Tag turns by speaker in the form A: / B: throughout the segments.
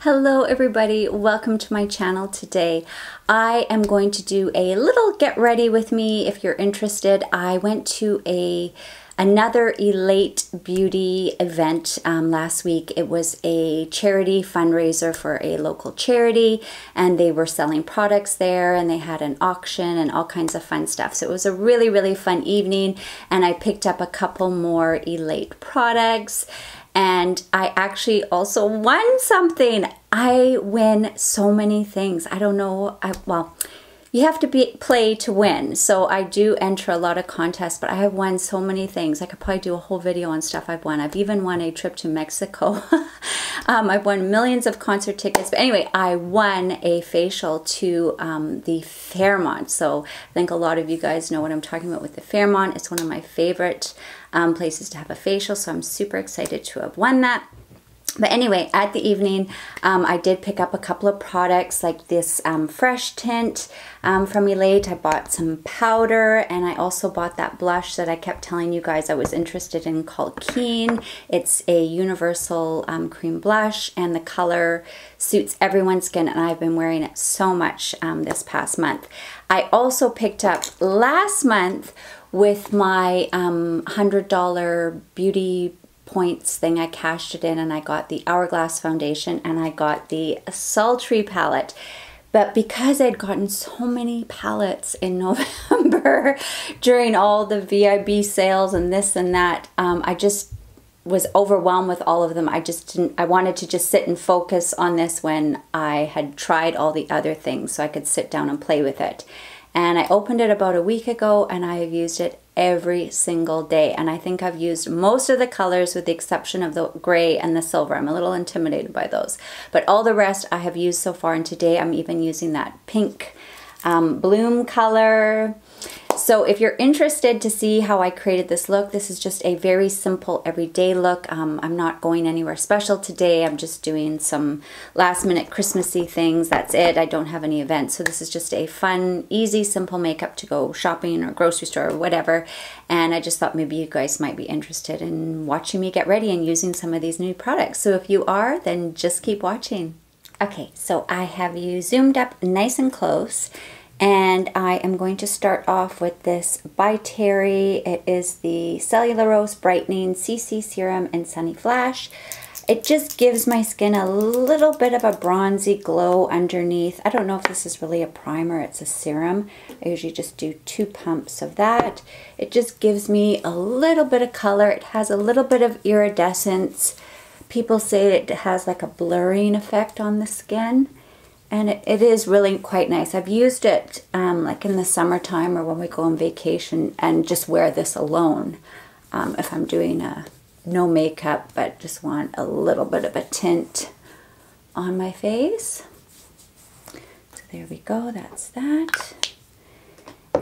A: Hello everybody, welcome to my channel today. I am going to do a little get ready with me if you're interested. I went to another Elate beauty event last week. It was a charity fundraiser for a local charity and they were selling products there and they had an auction and all kinds of fun stuff. So it was a really fun evening and I picked up a couple more Elate products. And I actually also won something. I win so many things. I don't know. Well, you have to play to win. So I do enter a lot of contests, but I have won so many things. I could probably do a whole video on stuff I've won. I've even won a trip to Mexico. I've won millions of concert tickets. But anyway, I won a facial to the Fairmont. So I think a lot of you guys know what I'm talking about with the Fairmont. It's one of my favorite places to have a facial. So I'm super excited to have won that. But anyway, at the evening, I did pick up a couple of products like this fresh tint from Elate. I bought some powder and I also bought that blush that I kept telling you guys I was interested in called Keen. It's a universal cream blush and the color suits everyone's skin and I've been wearing it so much this past month. I also picked up last month with my $100 beauty points thing. I cashed it in and I got the Hourglass foundation and I got the Sultry palette. But because I'd gotten so many palettes in November during all the VIB sales and this and that, I just was overwhelmed with all of them. I wanted to just sit and focus on this when I had tried all the other things so I could sit down and play with it. And I opened it about a week ago and I have used it every single day. And I think I've used most of the colors with the exception of the gray and the silver. I'm a little intimidated by those. But all the rest I have used so far. And today I'm even using that pink bloom color. So if you're interested to see how I created this look, this is just a very simple everyday look. I'm not going anywhere special today. I'm just doing some last minute Christmassy things. That's it. I don't have any events. So this is just a fun, easy, simple makeup to go shopping or grocery store or whatever. And I just thought maybe you guys might be interested in watching me get ready and using some of these new products. So if you are, then just keep watching. Okay, so I have you zoomed up nice and close. And I am going to start off with this ByTerry. It is the Cellurose Brightening CC Serum in Sunny Flash. It just gives my skin a little bit of a bronzy glow underneath. I don't know if this is really a primer, it's a serum. I usually just do 2 pumps of that. It just gives me a little bit of color. It has a little bit of iridescence. People say it has like a blurring effect on the skin. And it is really quite nice. I've used it like in the summertime or when we go on vacation and just wear this alone. If I'm doing no makeup but just want a little bit of a tint on my face. So there we go, that's that.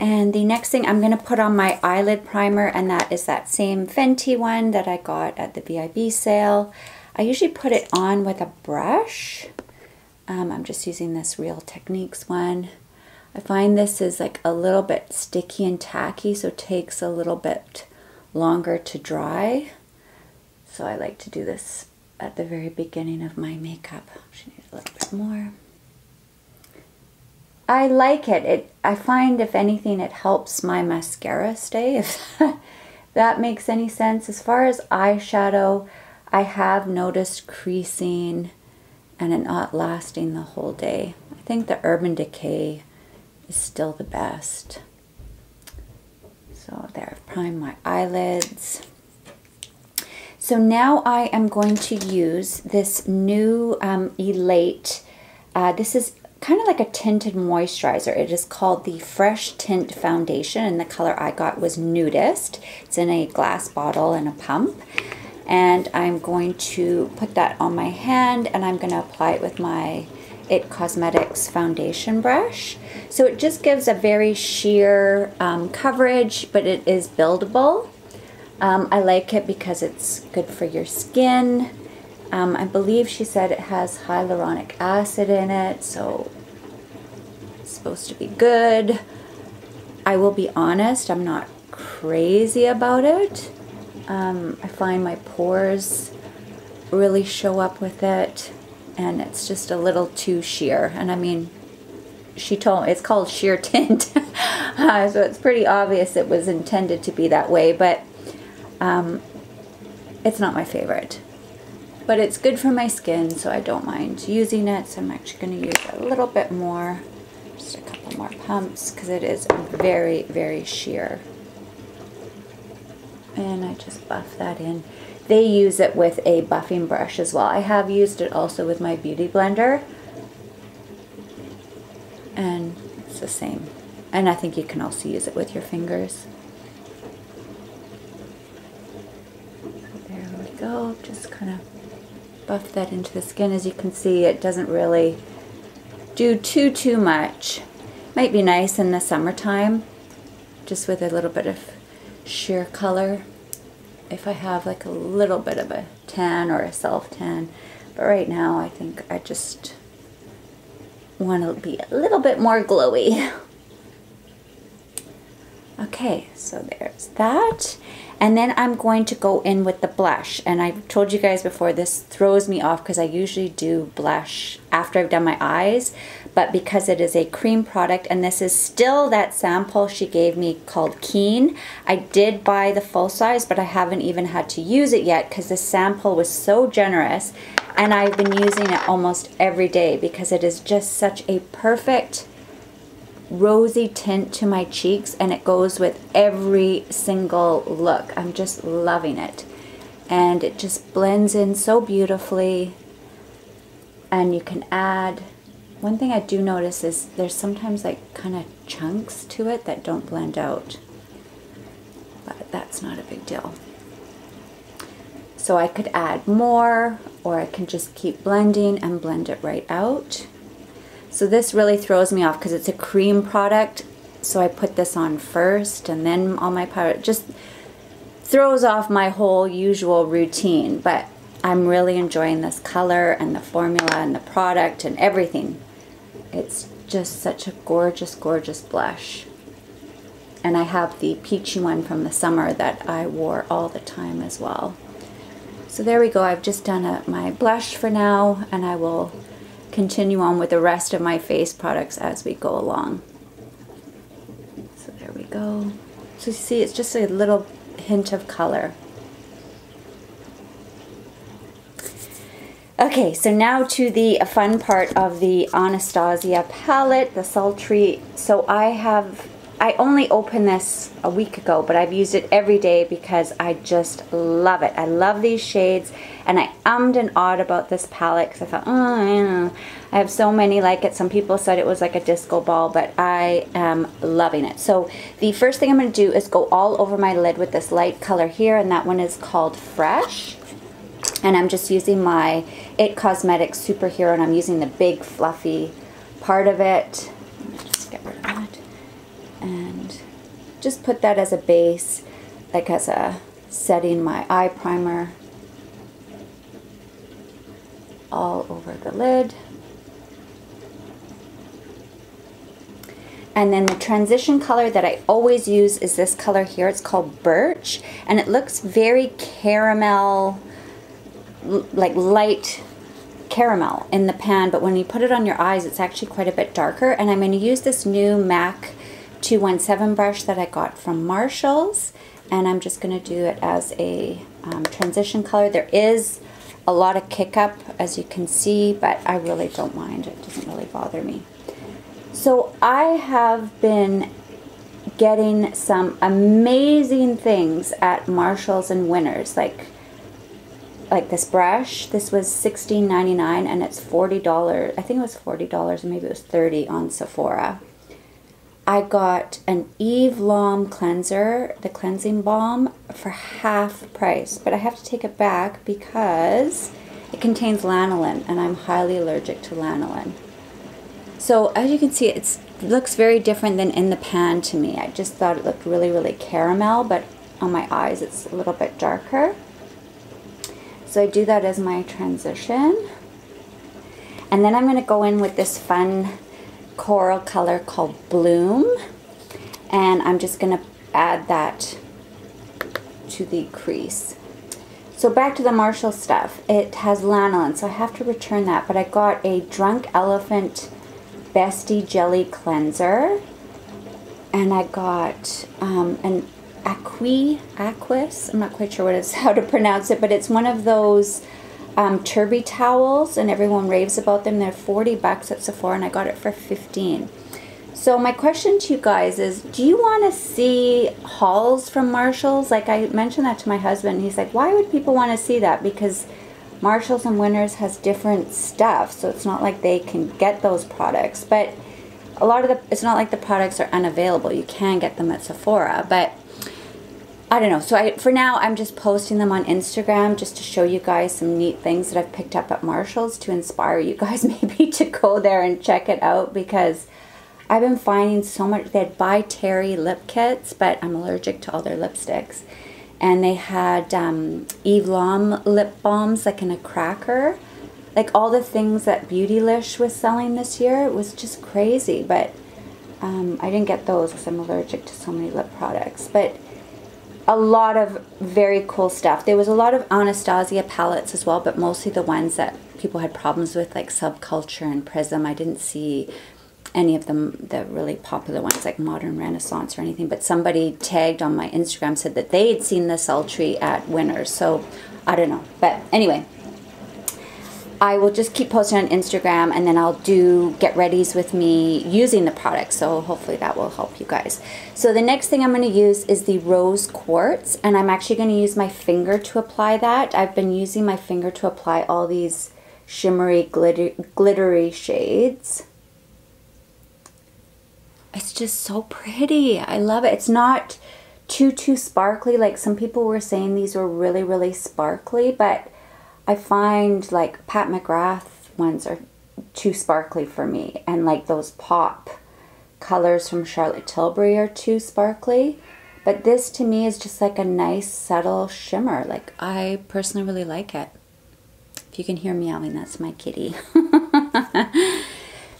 A: And the next thing I'm going to put on my eyelid primer, and that is that same Fenty one that I got at the VIB sale. I usually put it on with a brush. I'm just using this Real Techniques one. I find this is like a little bit sticky and tacky, so it takes a little bit longer to dry. So I like to do this at the very beginning of my makeup. She needs a little bit more. I like it. I find if anything it helps my mascara stay, if that makes any sense. As far as eyeshadow, I have noticed creasing and it not lasting the whole day. I think the Urban Decay is still the best. So there, I've primed my eyelids. So now I am going to use this new Elate. This is kind of like a tinted moisturizer. It is called the Fresh Tint Foundation and the color I got was Nudist. It's in a glass bottle and a pump. And I'm going to put that on my hand and I'm going to apply it with my IT Cosmetics foundation brush. So it just gives a very sheer coverage, but it is buildable. I like it because it's good for your skin. I believe she said it has hyaluronic acid in it, so it's supposed to be good. I will be honest, I'm not crazy about it. I find my pores really show up with it. and it's just a little too sheer. And I mean, she told me it's called sheer tint, so it's pretty obvious it was intended to be that way, but it's not my favorite. But it's good for my skin, so I don't mind using it. So I'm actually going to use a little bit more, just a couple more pumps, because it is very, very sheer. And I just buff that in. They use it with a buffing brush as well. I have used it also with my Beautyblender, and it's the same. And I think you can also use it with your fingers. So there we go. Just kind of buff that into the skin. As you can see, it doesn't really do too much. Might be nice in the summertime, just with a little bit of sheer color, if I have like a little bit of a tan or a self tan. But right now I think I just want to be a little bit more glowy. Okay, so there's that. And then I'm going to go in with the blush. And I've told you guys before, this throws me off because I usually do blush after I've done my eyes. But because it is a cream product, and this is still that sample she gave me called Keen. I did buy the full size, but I haven't even had to use it yet because the sample was so generous. And I've been using it almost every day because it is just such a perfect rosy tint to my cheeks, and it goes with every single look. I'm just loving it, and it just blends in so beautifully. And you can add, one thing I do notice is there's sometimes like kind of chunks to it that don't blend out, but that's not a big deal. So I could add more, or I can just keep blending and blend it right out. So this really throws me off because it's a cream product. So I put this on first and then on my powder. It just throws off my whole usual routine. But I'm really enjoying this color and the formula and the product and everything. It's just such a gorgeous, gorgeous blush. And I have the peachy one from the summer that I wore all the time as well. So there we go. I've just done my blush for now, and I will continue on with the rest of my face products as we go along. So there we go. So you see, it's just a little hint of color. Okay, so now to the fun part of the Anastasia palette, the Sultry. So I only opened this a week ago, but I've used it every day because I just love it. I love these shades, and I ummed and awed about this palette because I thought, oh, I don't know. I have so many like it. Some people said it was like a disco ball, but I am loving it. So the first thing I'm going to do is go all over my lid with this light color here, and that one is called Fresh. And I'm just using my It Cosmetics Superhero, and I'm using the big fluffy part of it. Let me just get rid of that. And just put that as a base, like as a setting my eye primer all over the lid. And then the transition color that I always use is this color here. It's called Birch, and it looks very caramel, like light caramel in the pan, but when you put it on your eyes, it's actually quite a bit darker. And I'm going to use this new MAC 217 brush that I got from Marshall's, and I'm just going to do it as a transition color. There is a lot of kick up, as you can see, but I really don't mind. It doesn't really bother me. So I have been getting some amazing things at Marshall's and Winners, like this brush. This was $16.99 and it's $40. I think it was $40, or maybe it was $30 on Sephora. I got an Eve Lom cleanser, the cleansing balm, for half price, but I have to take it back because it contains lanolin, and I'm highly allergic to lanolin. So as you can see, it looks very different than in the pan to me. I just thought it looked really, really caramel, but on my eyes it's a little bit darker. So I do that as my transition. And then I'm going to go in with this fun coral color called Bloom, and I'm just going to add that to the crease. So back to the Marshall stuff. It has lanolin, so I have to return that. But I got a Drunk Elephant Bestie Jelly Cleanser. And I got an Aquis. I'm not quite sure how to pronounce it, but it's one of those Turby towels, and everyone raves about them. They're 40 bucks at Sephora, and I got it for 15. So my question to you guys is, do you want to see hauls from Marshalls? Like, I mentioned that to my husband. He's like, why would people want to see that? Because Marshalls and Winners has different stuff, so it's not like they can get those products. But a lot of it's not like the products are unavailable. You can get them at Sephora, but I don't know. So for now, I'm just posting them on Instagram just to show you guys some neat things that I've picked up at Marshall's to inspire you guys maybe to go there and check it out, because I've been finding so much. They had ByTerry lip kits, but I'm allergic to all their lipsticks. And they had Eve Lom lip balms, like in a cracker. Like all the things that Beautylish was selling this year. It was just crazy, but I didn't get those because I'm allergic to so many lip products. But a lot of very cool stuff. There was a lot of Anastasia palettes as well, but mostly the ones that people had problems with, like Subculture and Prism. I didn't see any of them, the really popular ones like Modern Renaissance or anything, but somebody tagged on my Instagram said that they had seen the Sultry at Winners, so I don't know. But anyway, I will just keep posting on Instagram, and then I'll do get readies with me using the product, so hopefully that will help you guys. So the next thing I'm going to use is the Rose Quartz, and I'm actually going to use my finger to apply that. I've been using my finger to apply all these shimmery, glittery shades. It's just so pretty. I love it. It's not too sparkly. Like some people were saying these were really, really sparkly, but I find like Pat McGrath ones are too sparkly for me. And like those pop colors from Charlotte Tilbury are too sparkly. But this to me is just like a nice subtle shimmer. Like I personally really like it. If you can hear meowing, that's my kitty.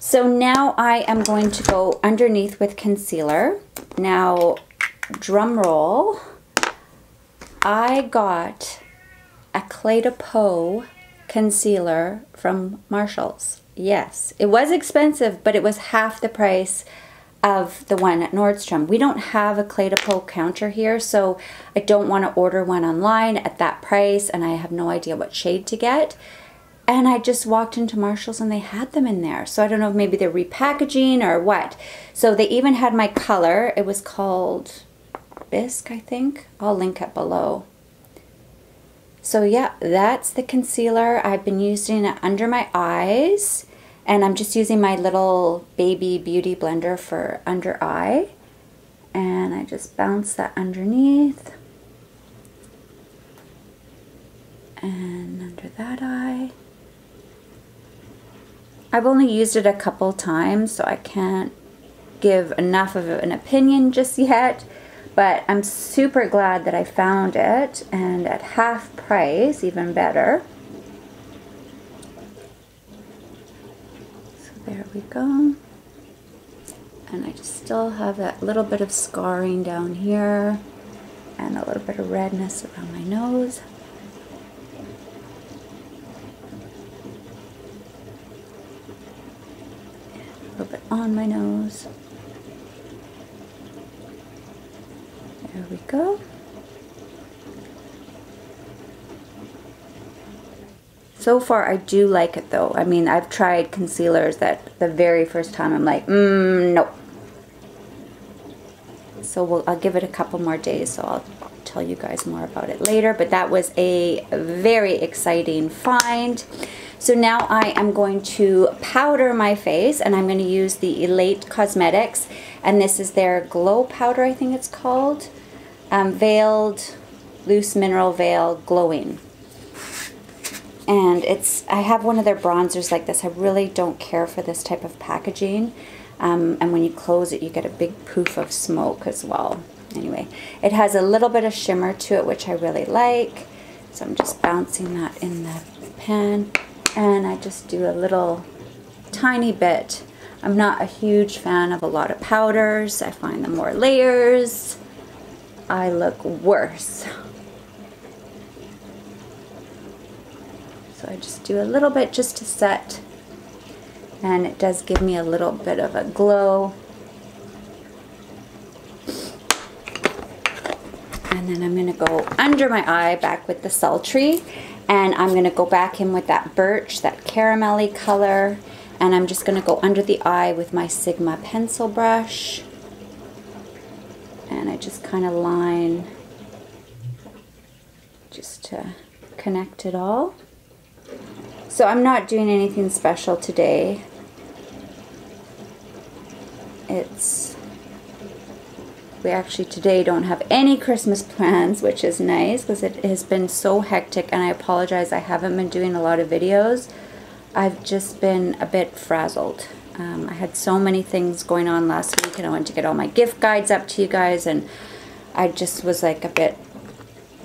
A: So now I am going to go underneath with concealer. Now, drum roll, I got a Clé de Peau concealer from Marshall's. Yes, it was expensive, but it was half the price of the one at Nordstrom. We don't have a Clé de Peau counter here, so I don't want to order one online at that price, and I have no idea what shade to get. And I just walked into Marshall's and they had them in there. So I don't know if maybe they're repackaging or what. So they even had my color. It was called Bisque, I think. I'll link it below. So yeah, that's the concealer. I've been using it under my eyes. And I'm just using my little baby beauty blender for under eye. And I just bounce that underneath. And under that eye. I've only used it a couple times, so I can't give enough of an opinion just yet, but I'm super glad that I found it, and at half price, even better. So there we go. And I just still have that little bit of scarring down here, and a little bit of redness around my nose. A little bit on my nose. There we go. So far I do like it though. I mean, I've tried concealers that the very first time I'm like, no. So I'll give it a couple more days, so I'll tell you guys more about it later. But that was a very exciting find. So now I am going to powder my face, and I'm going to use the Elate Cosmetics, and this is their Glow Powder, I think it's called. Veiled Loose Mineral Veil Glowing. And I have one of their bronzers like this. I really don't care for this type of packaging. And when you close it, you get a big poof of smoke as well. Anyway, it has a little bit of shimmer to it, which I really like. So I'm just bouncing that in the pan. And I just do a little tiny bit. I'm not a huge fan of a lot of powders. I find the more layers, I look worse. I just do a little bit just to set, and it does give me a little bit of a glow. And then I'm going to go under my eye back with the Sultry, and I'm going to go back in with that birch, that caramelly color, and I'm just going to go under the eye with my Sigma pencil brush, and I just kind of line just to connect it all. So I'm not doing anything special today. We actually today don't have any Christmas plans, which is nice because it has been so hectic, and I apologize I haven't been doing a lot of videos. I've just been a bit frazzled. I had so many things going on last week, and I wanted to get all my gift guides up to you guys, and I just was like a bit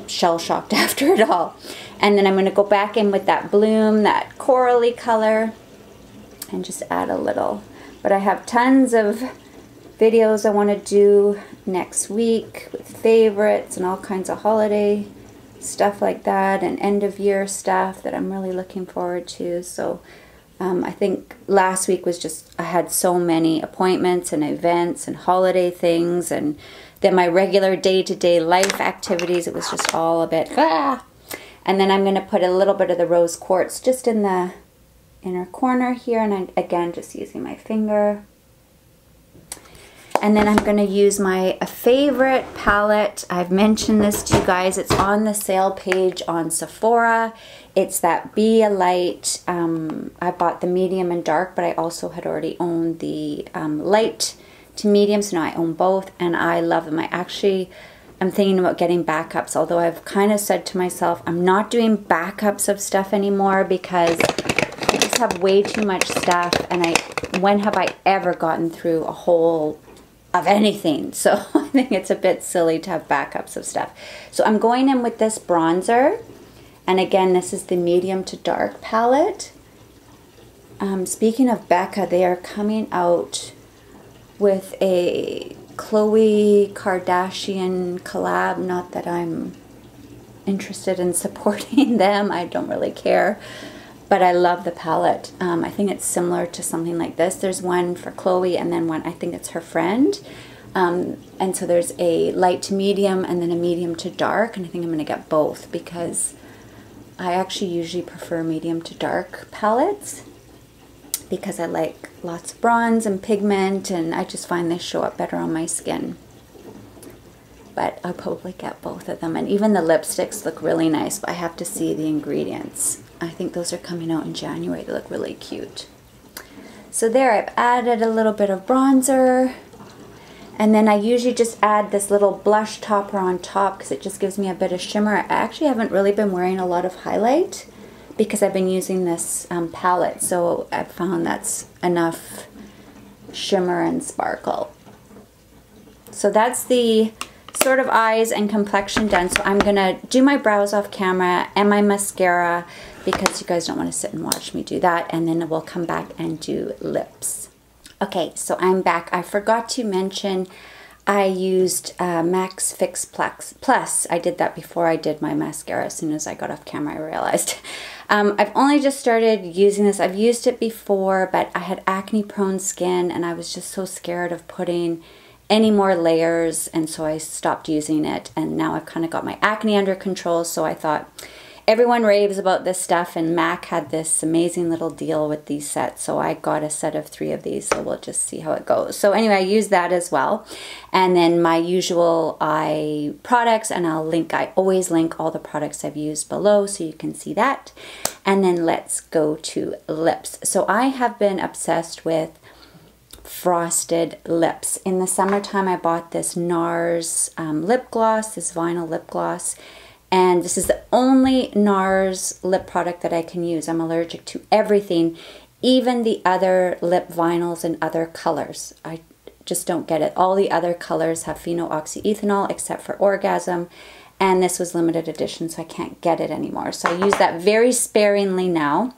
A: shell-shocked after it all. And then I'm going to go back in with that bloom, that corally color, and just add a little. But I have tons of videos I want to do next week with favorites and all kinds of holiday stuff like that, and end of year stuff that I'm really looking forward to. So I think last week was just, I had so many appointments and events and holiday things, and then my regular day-to-day life activities. It was just all a bit And then I'm going to put a little bit of the rose quartz just in the inner corner here, and I'm again just using my finger. And then I'm going to use my favorite palette. I've mentioned this to you guys. It's on the sale page on Sephora. It's that Elate. I bought the medium and dark, but I also had already owned the light to medium, so now I own both, and I love them. I'm thinking about getting backups, although I've kind of said to myself, I'm not doing backups of stuff anymore because I just have way too much stuff, and when have I ever gotten through a whole of anything? So I think it's a bit silly to have backups of stuff. So I'm going in with this bronzer, and again, this is the medium to dark palette. Speaking of BECCA, they are coming out with a Khloe Kardashian collab. Not that I'm interested in supporting them, I don't really care, but I love the palette. I think it's similar to something like this. There's one for Khloe, and then one, I think it's her friend. And so there's a light to medium and then a medium to dark, and I think I'm going to get both because I actually usually prefer medium to dark palettes because I like lots of bronze and pigment, and I just find they show up better on my skin. But I'll probably get both of them, and even the lipsticks look really nice, but I have to see the ingredients. I think those are coming out in January. They look really cute. So there, I've added a little bit of bronzer, and then I usually just add this little blush topper on top because it just gives me a bit of shimmer. I actually haven't really been wearing a lot of highlight because I've been using this palette, so I've found that's enough shimmer and sparkle. So that's the sort of eyes and complexion done. So I'm gonna do my brows off camera and my mascara because you guys don't want to sit and watch me do that, and then we'll come back and do lips. Okay, so I'm back. I forgot to mention I used Max Fix Plus. I did that before I did my mascara. As soon as I got off camera, I realized. I've only just started using this. I've used it before, but I had acne-prone skin, and I was just so scared of putting any more layers, and so I stopped using it. And now I've kind of got my acne under control, so I thought, everyone raves about this stuff, and Mac had this amazing little deal with these sets, so I got a set of 3 of these, so we'll just see how it goes. So anyway, I use that as well, and then my usual eye products, and I always link all the products I've used below so you can see that. And then let's go to lips. So I have been obsessed with frosted lips. In the summertime, I bought this NARS lip gloss, this vinyl lip gloss. And this is the only NARS lip product that I can use. I'm allergic to everything, even the other lip vinyls in other colors. I just don't get it. All the other colors have phenoxyethanol except for Orgasm, and this was limited edition, so I can't get it anymore. So I use that very sparingly now.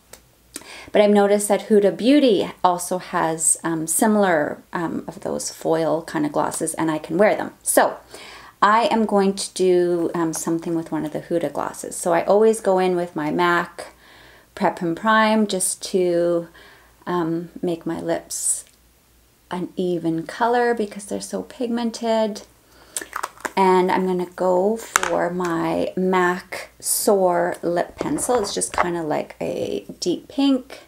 A: But I've noticed that Huda Beauty also has similar of those foil kind of glosses, and I can wear them. So I am going to do something with one of the Huda glosses. So I always go in with my MAC Prep and Prime just to make my lips an even color because they're so pigmented. And I'm going to go for my MAC Soar Lip Pencil. It's just kind of like a deep pink.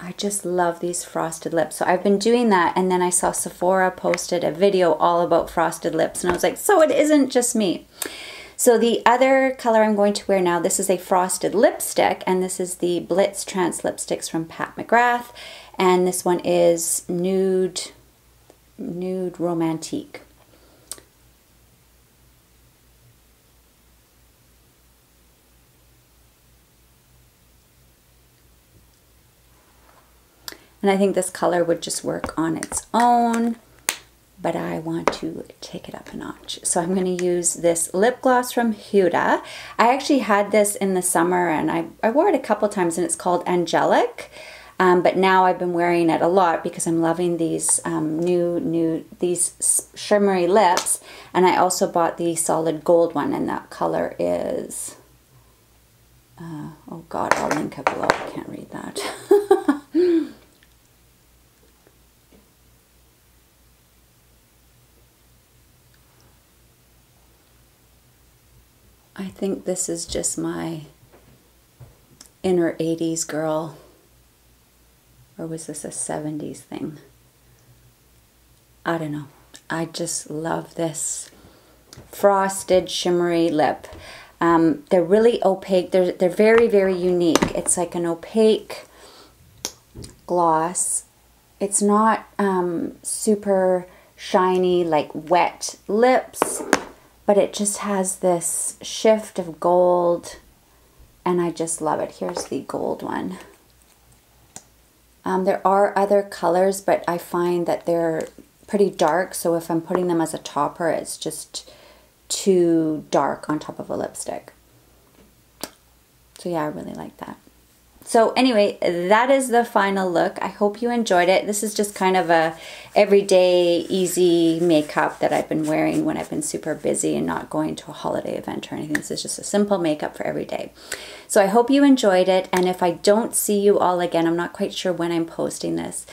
A: I just love these frosted lips. So I've been doing that, and then I saw Sephora posted a video all about frosted lips, and I was like, so it isn't just me. So the other color I'm going to wear now, this is a frosted lipstick, and this is the Blitztrance lipsticks from McGrath, and this one is Nude Romantique. And I think this color would just work on its own, but I want to take it up a notch. So I'm going to use this lip gloss from Huda. I actually had this in the summer, and I wore it a couple times, and it's called Angelic. But now I've been wearing it a lot because I'm loving these these shimmery lips. And I also bought the solid gold one, and that color is, oh God, I'll link it below. I can't read that. I think this is just my inner 80s girl. Or was this a 70s thing? I don't know. I just love this frosted shimmery lip. They're really opaque. They're very, very unique. It's like an opaque gloss. It's not super shiny like wet lips, but it just has this shift of gold, and I just love it. Here's the gold one. There are other colors, but I find that they're pretty dark, so if I'm putting them as a topper, it's just too dark on top of a lipstick. So yeah, I really like that. So anyway, that is the final look. I hope you enjoyed it. This is just kind of a everyday, easy makeup that I've been wearing when I've been super busy and not going to a holiday event or anything. This is just a simple makeup for every day. So I hope you enjoyed it. And if I don't see you all again, I'm not quite sure when I'm posting this,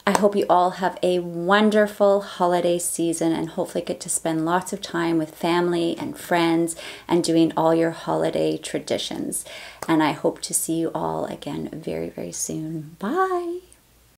A: I hope you all have a wonderful holiday season and hopefully get to spend lots of time with family and friends and doing all your holiday traditions. And I hope to see you all again very, very soon. Bye.